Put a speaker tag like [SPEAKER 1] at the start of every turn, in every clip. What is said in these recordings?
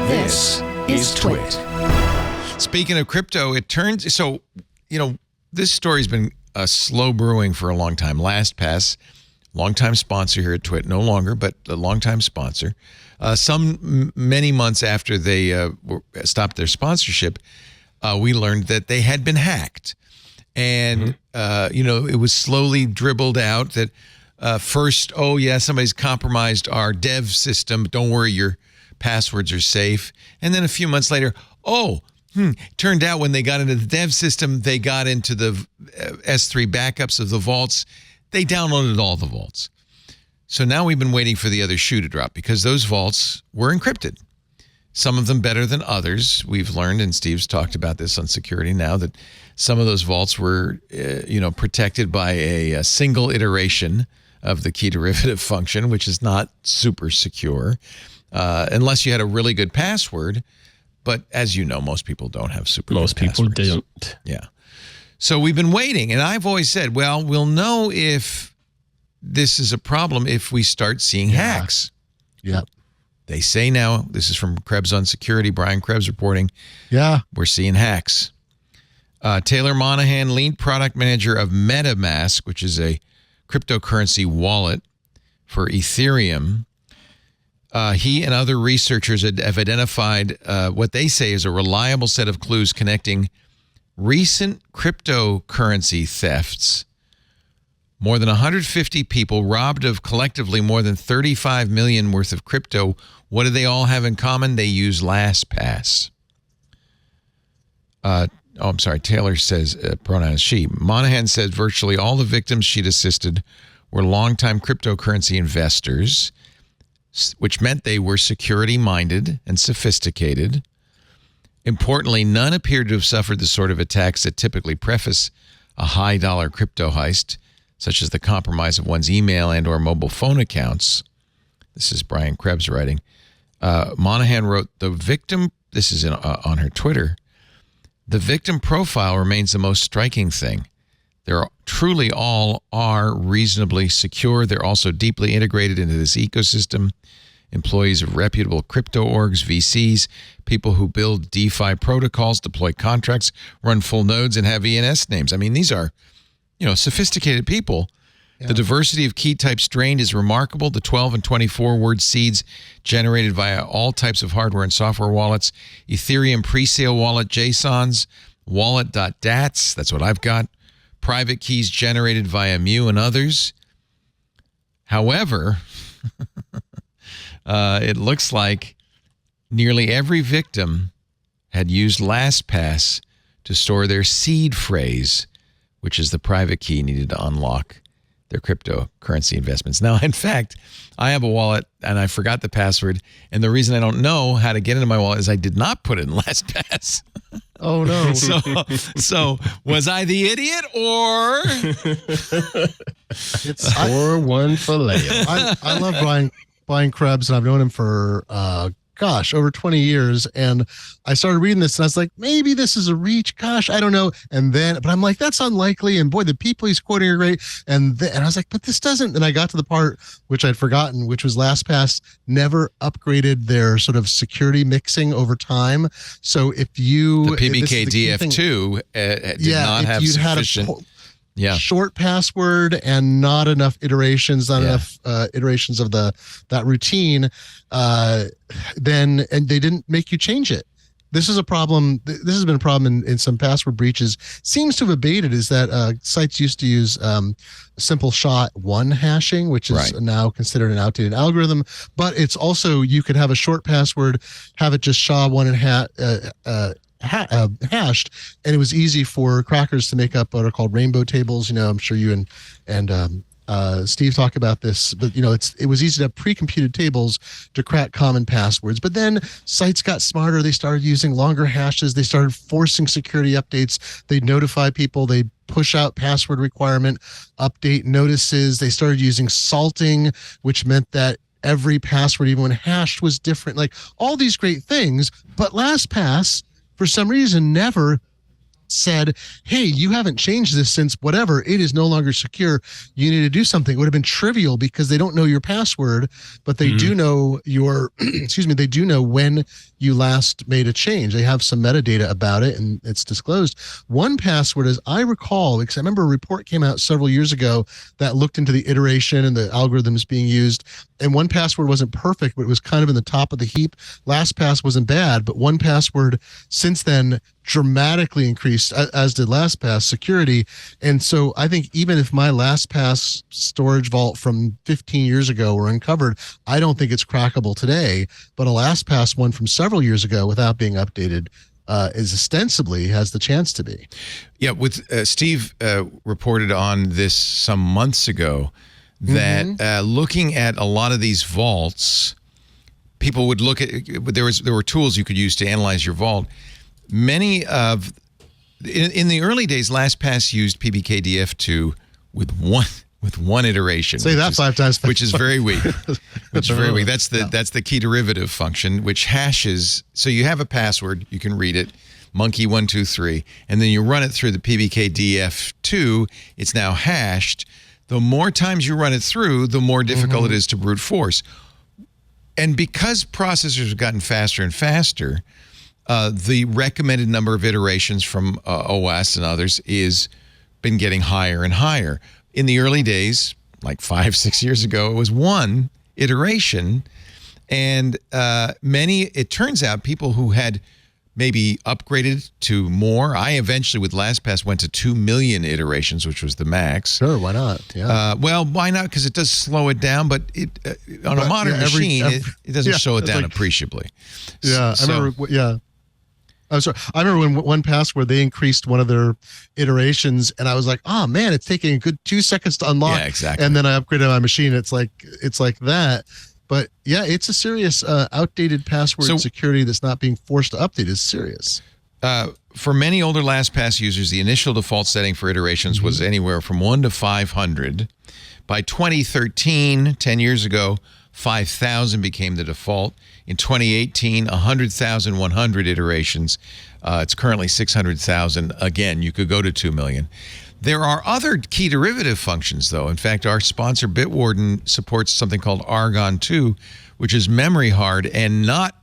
[SPEAKER 1] This is TWiT.
[SPEAKER 2] Speaking of crypto, this story's been slow brewing for a long time. Lastpass, longtime sponsor here at TWiT, no longer, but a longtime sponsor. Many months after they stopped their sponsorship, we learned that they had been hacked. And, it was slowly dribbled out that first, somebody's compromised our dev system. Don't worry, your passwords are safe. And then a few months later, turned out when they got into the dev system, they got into the S3 backups of the vaults. They downloaded all the vaults. So now we've been waiting for the other shoe to drop because those vaults were encrypted. Some of them better than others. We've learned, and Steve's talked about this on security now, that some of those vaults were, protected by a single iteration of the key derivative function, which is not super secure, unless you had a really good password. But as you know, most people don't have super good passwords. Most people don't. Yeah. So we've been waiting, and I've always said, well, we'll know if this is a problem if we start seeing hacks.
[SPEAKER 3] Yep.
[SPEAKER 2] They say now, this is from Krebs on Security, Brian Krebs reporting, we're seeing hacks. Taylor Monahan, lead product manager of MetaMask, which is a cryptocurrency wallet for Ethereum. He and other researchers have identified what they say is a reliable set of clues connecting recent cryptocurrency thefts. More than 150 people robbed of collectively more than 35 million worth of crypto. What do they all have in common? They use LastPass. Taylor says, pronoun is she. Monahan said virtually all the victims she'd assisted were longtime cryptocurrency investors, which meant they were security-minded and sophisticated. Importantly, none appeared to have suffered the sort of attacks that typically preface a high-dollar crypto heist, such as the compromise of one's email and or mobile phone accounts. This is Brian Krebs writing. Monahan wrote, the victim, this is on her Twitter, the victim profile remains the most striking thing. They're truly all are reasonably secure. They're also deeply integrated into this ecosystem. Employees of reputable crypto orgs, VCs, people who build DeFi protocols, deploy contracts, run full nodes, and have ENS names. I mean, these are, sophisticated people. Yeah. The diversity of key types drained is remarkable. The 12 and 24 word seeds generated via all types of hardware and software wallets, Ethereum presale wallet JSONs, wallet.dats, that's what I've got, private keys generated via Mu and others. However, it looks like nearly every victim had used LastPass to store their seed phrase, which is the private key needed to unlock their cryptocurrency investments. Now, in fact, I have a wallet and I forgot the password. And the reason I don't know how to get into my wallet is I did not put it in LastPass.
[SPEAKER 3] Oh, no.
[SPEAKER 2] So was I the idiot or?
[SPEAKER 3] It's 4-1 for Leo. I love Brian Krebs, and I've known him for, over 20 years. And I started reading this and I was like, maybe this is a reach. Gosh, I don't know. But I'm like, that's unlikely. And boy, the people he's quoting are great. And I was like, but this doesn't. And I got to the part which I'd forgotten, which was LastPass never upgraded their sort of security mixing over time. So if the
[SPEAKER 2] PBK DF2 did not have sufficient.
[SPEAKER 3] Short password and not enough iterations, enough iterations of that routine, then they didn't make you change it. This is a problem. This has been a problem in some password breaches. Seems to have abated is that sites used to use simple SHA-1 hashing, which is now considered an outdated algorithm. But it's also, you could have a short password, have it just SHA-1 and hashed, and it was easy for crackers to make up what are called rainbow tables. I'm sure you and Steve talk about this, but it was easy to have pre-computed tables to crack common passwords. But then sites got smarter. They started using longer hashes. They started forcing security updates. They'd notify people. They'd push out password requirement update notices. They started using salting, which meant that every password, even when hashed, was different. Like all these great things, but LastPass, for some reason, never said, hey, you haven't changed this since whatever, it is no longer secure, you need to do something, it would have been trivial because they don't know your password, but they do know your excuse me, they do know when you last made a change. They have some metadata about it and it's disclosed. 1Password, as I recall, because I remember a report came out several years ago that looked into the iteration and the algorithms being used, and 1Password wasn't perfect, but it was kind of in the top of the heap. LastPass wasn't bad, but 1Password since then dramatically increased, as did LastPass security. And so I think even if my LastPass storage vault from 15 years ago were uncovered, I don't think it's crackable today. But a LastPass one from several years ago without being updated is ostensibly has the chance to be.
[SPEAKER 2] Yeah, with Steve reported on this some months ago that looking at a lot of these vaults, people would look at, there were tools you could use to analyze your vault. Many of, in the early days, LastPass used PBKDF2 with one iteration.
[SPEAKER 3] Say that 5 times fast.
[SPEAKER 2] Which is very weak. Which is very weak. That's the key derivative function, which hashes. So you have a password, you can read it, monkey123, and then you run it through the PBKDF2. It's now hashed. The more times you run it through, the more difficult it is to brute force. And because processors have gotten faster and faster, the recommended number of iterations from OS and others is been getting higher and higher. In the early days, like 5-6 years ago, it was one iteration, and it turns out people who had maybe upgraded to more. I eventually, with LastPass, went to 2 million iterations, which was the max.
[SPEAKER 3] Sure, why not? Yeah.
[SPEAKER 2] Well, why not? Because it does slow it down, but on a modern machine, it doesn't slow it down appreciably.
[SPEAKER 3] Yeah, I remember. Yeah. I'm sorry. I remember when 1Password, they increased one of their iterations, and I was like, "Oh man, it's taking a good 2 seconds to unlock."
[SPEAKER 2] Yeah, exactly.
[SPEAKER 3] And then I upgraded my machine. It's like that. But yeah, it's a serious outdated password security that's not being forced to update is serious.
[SPEAKER 2] For many older LastPass users, the initial default setting for iterations was anywhere from 1 to 500. By 2013, 10 years ago, 5,000 became the default. In 2018, 100,100 iterations. It's currently 600,000. Again, you could go to 2 million. There are other key derivative functions, though. In fact, our sponsor Bitwarden supports something called Argon 2, which is memory hard and not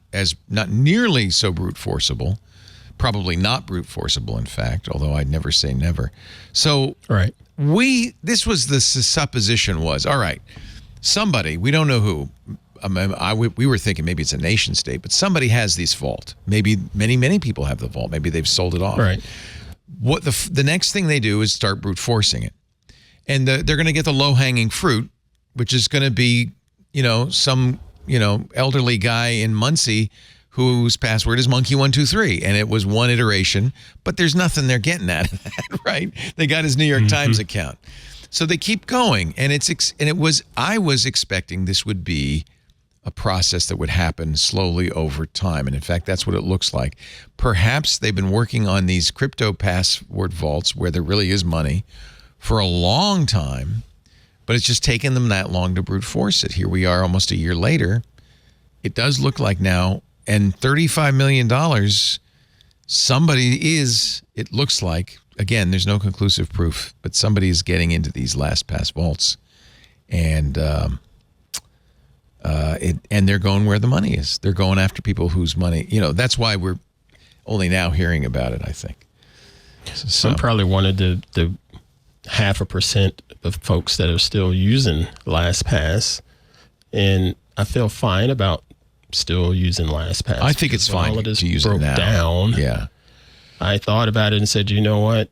[SPEAKER 2] nearly so brute forceable. Probably not brute forceable, in fact, although I'd never say never. So this was the supposition was, all right, somebody, we don't know who, we were thinking maybe it's a nation state, but somebody has this vault. Maybe many people have the vault. Maybe they've sold it off.
[SPEAKER 4] Right.
[SPEAKER 2] What the next thing they do is start brute forcing it, and they're going to get the low hanging fruit, which is going to be some elderly guy in Muncie whose password is monkey123, and it was one iteration, but there's nothing they're getting out of that, right? They got his New York Times account, so they keep going, and I was expecting this would be a process that would happen slowly over time. And in fact, that's what it looks like. Perhaps they've been working on these crypto password vaults where there really is money for a long time, but it's just taken them that long to brute force it. Here we are almost a year later. It does look like now, and $35 million, it looks like, again, there's no conclusive proof, but somebody is getting into these LastPass vaults. And and they're going where the money is. They're going after people whose money, that's why we're only now hearing about it, I think. So
[SPEAKER 4] I'm probably one of the 0.5% of folks that are still using LastPass, and I feel fine about still using LastPass.
[SPEAKER 2] I think it's fine to use it now.
[SPEAKER 4] Down,
[SPEAKER 2] yeah.
[SPEAKER 4] I thought about it and said, you know what?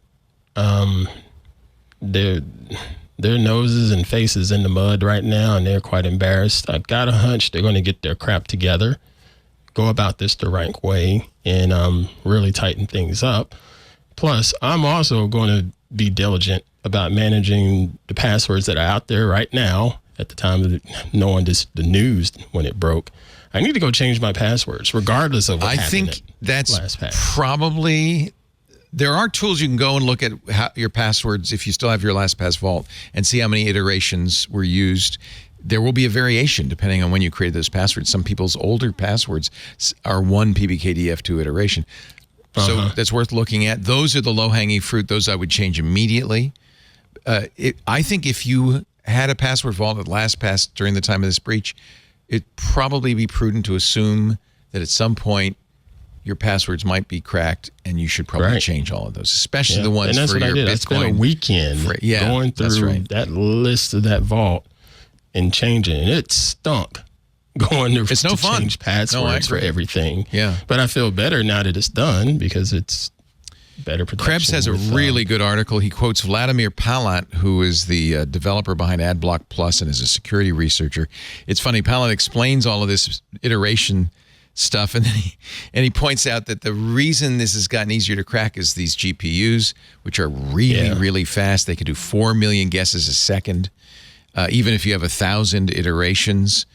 [SPEAKER 4] Their noses and faces in the mud right now, and they're quite embarrassed. I've got a hunch they're going to get their crap together, go about this the right way, and really tighten things up. Plus, I'm also going to be diligent about managing the passwords that are out there right now. At the time of knowing the news when it broke, I need to go change my passwords, regardless of what happened. I think
[SPEAKER 2] that's
[SPEAKER 4] LastPass.
[SPEAKER 2] Probably. There are tools you can go and look at your passwords if you still have your LastPass vault and see how many iterations were used. There will be a variation depending on when you created those passwords. Some people's older passwords are one PBKDF2 iteration. So that's worth looking at. Those are the low-hanging fruit. Those I would change immediately. I think if you had a password vault at LastPass during the time of this breach, it'd probably be prudent to assume that at some point your passwords might be cracked, and you should probably change all of those, especially the ones for your Bitcoin.
[SPEAKER 4] I spent a weekend going through that list of that vault and changing it. It stunk going to,
[SPEAKER 2] it's no fun.
[SPEAKER 4] Change passwords for everything.
[SPEAKER 2] Yeah.
[SPEAKER 4] But I feel better now that it's done because it's better protection.
[SPEAKER 2] Krebs has a really good article. He quotes Vladimir Palat, who is the developer behind AdBlock Plus and is a security researcher. It's funny, Palat explains all of this iteration stuff, and then he points out that the reason this has gotten easier to crack is these GPUs, which are really fast. They can do 4 million guesses a second, even if you have 1,000 iterations.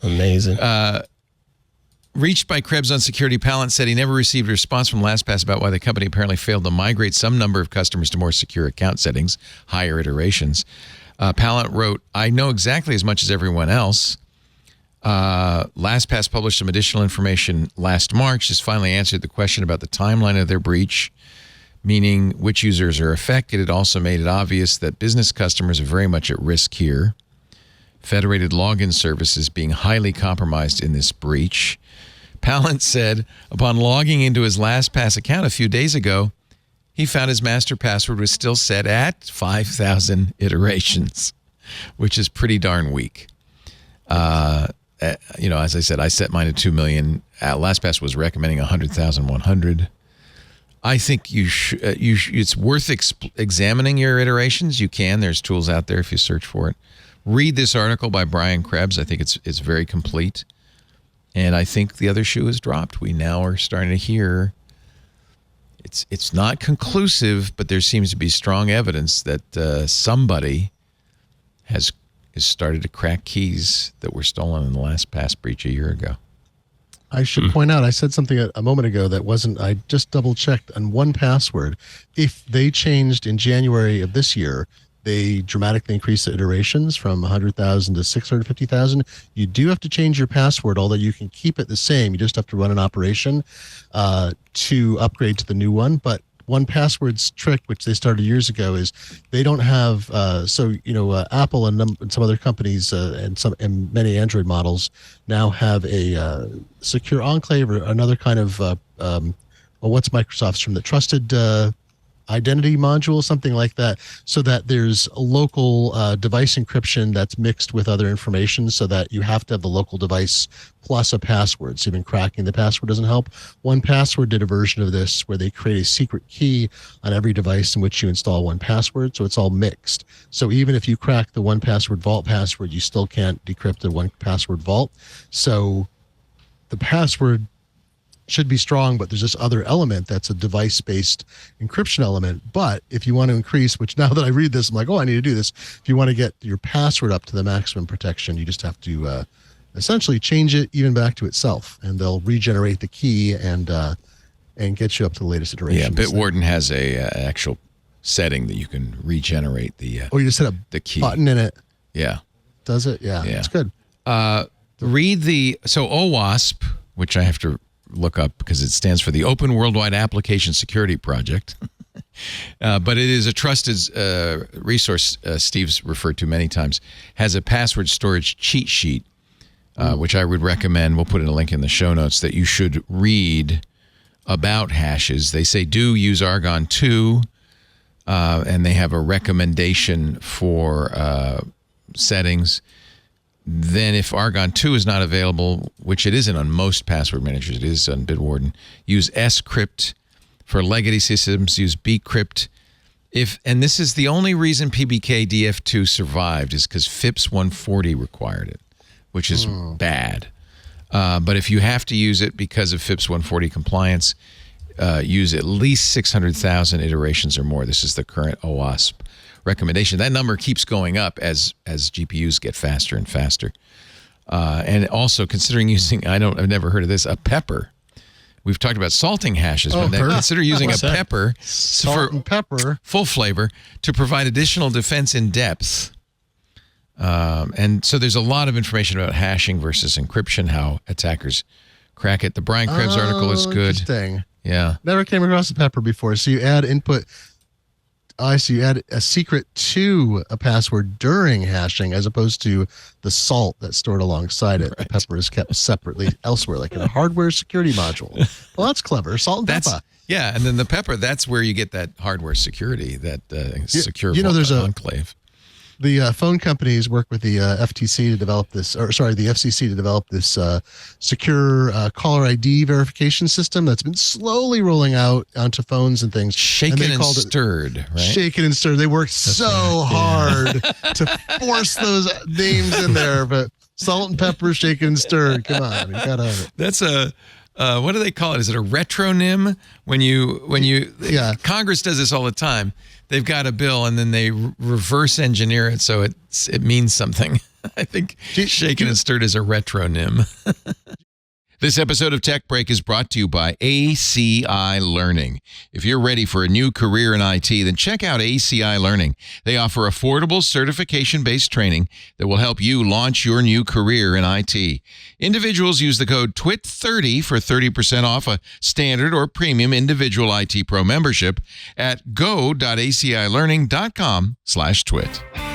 [SPEAKER 4] Amazing.
[SPEAKER 2] Reached by Krebs on security, Palant said he never received a response from LastPass about why the company apparently failed to migrate some number of customers to more secure account settings, higher iterations. Palant wrote, "I know exactly as much as everyone else. LastPass published some additional information last March. This finally answered the question about the timeline of their breach, meaning which users are affected. It also made it obvious that business customers are very much at risk here. Federated login services being highly compromised in this breach." Palant said upon logging into his LastPass account a few days ago, he found his master password was still set at 5,000 iterations, which is pretty darn weak. As I said, I set mine at 2 million. LastPass was recommending 100,100. I think it's worth examining your iterations. You can. There's tools out there if you search for it. Read this article by Brian Krebs. I think it's very complete. And I think the other shoe has dropped. We now are starting to hear it's not conclusive, but there seems to be strong evidence that somebody has started to crack keys that were stolen in the LastPass breach a year ago.
[SPEAKER 3] I should point out, I said something a moment ago that wasn't, I just double checked on 1Password. If they changed in January of this year, they dramatically increased the iterations from 100,000 to 650,000. You do have to change your password, although you can keep it the same. You just have to run an operation to upgrade to the new one. But 1Password's trick, which they started years ago, is they don't have Apple and some other companies and many Android models now have a secure enclave or another kind of what's Microsoft's term, the trusted identity module, something like that, so that there's a local device encryption that's mixed with other information, so that you have to have the local device plus a password. So even cracking the password doesn't help. 1Password did a version of this where they create a secret key on every device in which you install 1Password, so it's all mixed. So even if you crack the 1Password vault password, you still can't decrypt the 1Password vault. So the password should be strong, but there's this other element that's a device-based encryption element. But if you want to increase, which now that I read this, I'm like, oh, I need to do this. If you want to get your password up to the maximum protection, you just have to essentially change it even back to itself, and they'll regenerate the key and get you up to the latest iteration.
[SPEAKER 2] Yeah, Bitwarden has a actual setting that you can regenerate the
[SPEAKER 3] you just hit
[SPEAKER 2] the key
[SPEAKER 3] button in it.
[SPEAKER 2] Yeah.
[SPEAKER 3] Does it? Yeah. It's good.
[SPEAKER 2] Read OWASP, which I have to look up because it stands for the Open Worldwide Application Security Project. But it is a trusted resource Steve's referred to many times, has a password storage cheat sheet, which I would recommend. We'll put in a link in the show notes that you should read about hashes. They say do use Argon 2, and they have a recommendation for settings. Then if Argon 2 is not available, which it isn't on most password managers, it is on Bitwarden, use scrypt. For legacy systems, use bcrypt. And this is the only reason PBK DF2 survived, is because FIPS 140 required it, which is bad. But if you have to use it because of FIPS 140 compliance, use at least 600,000 iterations or more. This is the current OWASP recommendation. That number keeps going up as GPUs get faster and faster. And also considering using, I've never heard of this, a pepper. We've talked about salting hashes, but consider using a pepper
[SPEAKER 3] pepper,
[SPEAKER 2] full flavor, to provide additional defense in depth. And so there's a lot of information about hashing versus encryption, how attackers crack it. The Brian Krebs article is good.
[SPEAKER 3] Interesting.
[SPEAKER 2] Yeah.
[SPEAKER 3] Never came across the pepper before. So you add input. I see. You add a secret to a password during hashing, as opposed to the salt that's stored alongside it. The pepper is kept separately elsewhere, like in a hardware security module. Well, that's clever. Salt and pepper.
[SPEAKER 2] Yeah, and then the pepper, that's where you get that hardware security, that secure
[SPEAKER 3] there's
[SPEAKER 2] enclave.
[SPEAKER 3] The phone companies work with the FTC to develop this, the FCC to develop this secure caller ID verification system that's been slowly rolling out onto phones and things.
[SPEAKER 2] Shaken and stirred, right?
[SPEAKER 3] Shaken and stirred. They worked hard to force those names in there, but salt and pepper, shaken and stirred. Come on, you gotta have it.
[SPEAKER 2] That's a. What do they call it? Is it a retronym? When you Congress does this all the time. They've got a bill and then they reverse engineer it so it means something. I think shaken and stirred is a retronym. This episode of Tech Break is brought to you by ACI Learning. If you're ready for a new career in IT, then check out ACI Learning. They offer affordable certification-based training that will help you launch your new career in IT. Individuals use the code TWiT30 for 30% off a standard or premium individual IT Pro membership at go.acilearning.com/twit.